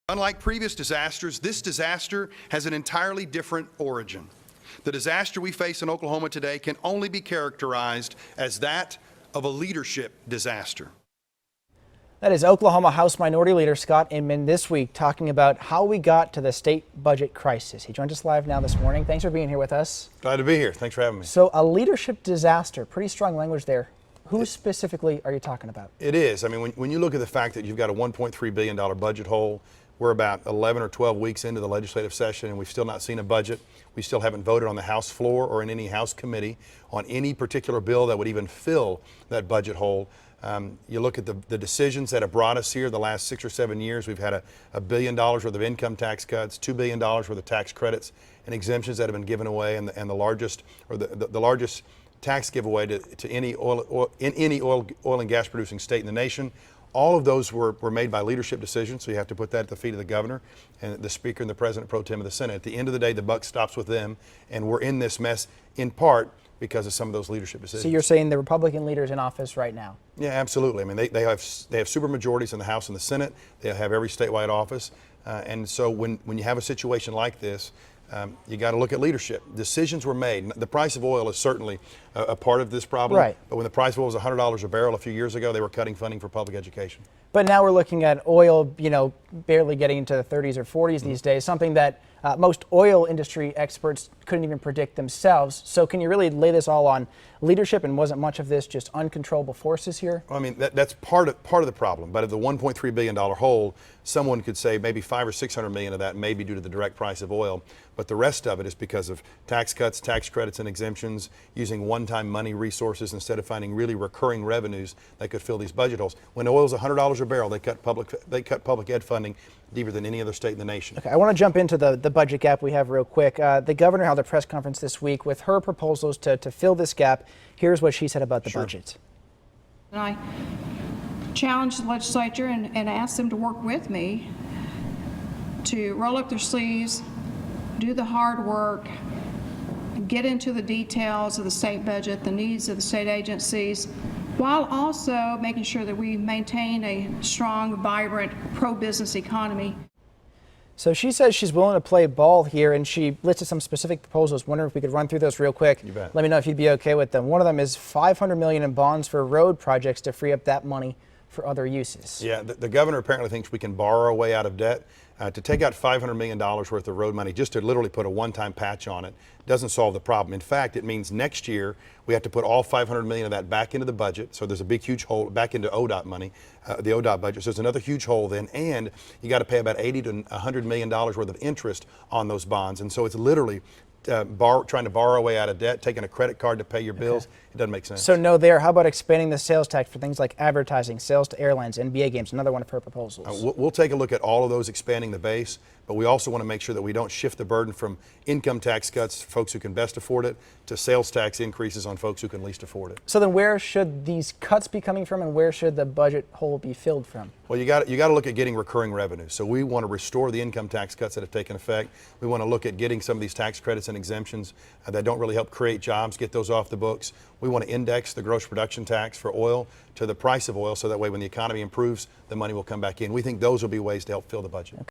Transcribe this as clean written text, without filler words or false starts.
Unlike previous disasters, this disaster has an entirely different origin. The disaster we face in Oklahoma today can only be characterized as that of a leadership disaster. That is Oklahoma House Minority Leader Scott Inman this week talking about how we got to the state budget crisis. He joins us live now this morning. Thanks for being here with us. Glad to be here. Thanks for having me. So a leadership disaster, pretty strong language there. Who specifically are you talking about? It is. I mean, when you look at the fact that you've got a $1.3 billion budget hole, we're about 11 or 12 weeks into the legislative session and we've still not seen a budget. We still haven't voted on the House floor or in any House committee on any particular bill that would even fill that budget hole. You look at the decisions that have brought us here the last 6 or 7 years. We've had $1 billion worth of income tax cuts, $2 billion worth of tax credits and exemptions that have been given away, and the largest tax giveaway to any oil and gas producing state in the nation. All of those were made by leadership decisions, so you have to put that at the feet of the governor and the speaker and the president pro tem of the Senate. At the end of the day, the buck stops with them, and we're in this mess in part because of some of those leadership decisions. So you're saying the Republican leaders in office right now? Yeah, absolutely. I mean, they have super majorities in the House and the Senate. They have every statewide office, and so when you have a situation like this, you got to look at leadership. Decisions were made. The price of oil is certainly a part of this problem. Right. But when the price of oil was $100 a barrel a few years ago, they were cutting funding for public education. But now we're looking at oil, barely getting into the 30s or 40s these days, something that most oil industry experts couldn't even predict themselves. So can you really lay this all on leadership, and wasn't much of this just uncontrollable forces here? Well, I mean, that's part of the problem. But of the $1.3 billion hole, someone could say maybe 500 or 600 million of that may be due to the direct price of oil. But the rest of it is because of tax cuts, tax credits, and exemptions, using one-time money resources instead of finding really recurring revenues that could fill these budget holes. When oil is $100 a barrel, they cut public ed funding deeper than any other state in the nation. Okay, I want to jump into the budget gap we have real quick. The governor held a press conference this week with her proposals to fill this gap. Here's what she said about the budget. And I challenged the legislature and asked them to work with me to roll up their sleeves, do the hard work, get into the details of the state budget, the needs of the state agencies, while also making sure that we maintain a strong, vibrant, pro-business economy. So she says she's willing to play ball here, and she listed some specific proposals. Wondering if we could run through those real quick. You bet. Let me know if you'd be okay with them. One of them is $500 million in bonds for road projects to free up that money for other uses. Yeah, the governor apparently thinks we can borrow our way out of debt. To take out $500 million worth of road money, just to literally put a one-time patch on it, doesn't solve the problem. In fact, it means next year we have to put all $500 million of that back into the budget. So there's a big, huge hole back into ODOT money, the ODOT budget. So there's another huge hole then, and you got to pay about $80 to $100 million worth of interest on those bonds. And so it's literally trying to borrow away out of debt, taking a credit card to pay your bills. Okay. It doesn't make sense. So no there. How about expanding the sales tax for things like advertising, sales to airlines, NBA games? Another one of her proposals. We'll take a look at all of those, expanding the base, but we also want to make sure that we don't shift the burden from income tax cuts for folks who can best afford it to sales tax increases on folks who can least afford it. So then where should these cuts be coming from, and where should the budget hole be filled from? Well, you got to look at getting recurring revenue. So we want to restore the income tax cuts that have taken effect. We want to look at getting some of these tax credits and exemptions that don't really help create jobs, get those off the books. We want to index the gross production tax for oil to the price of oil, so that way when the economy improves, the money will come back in. We think those will be ways to help fill the budget. Okay.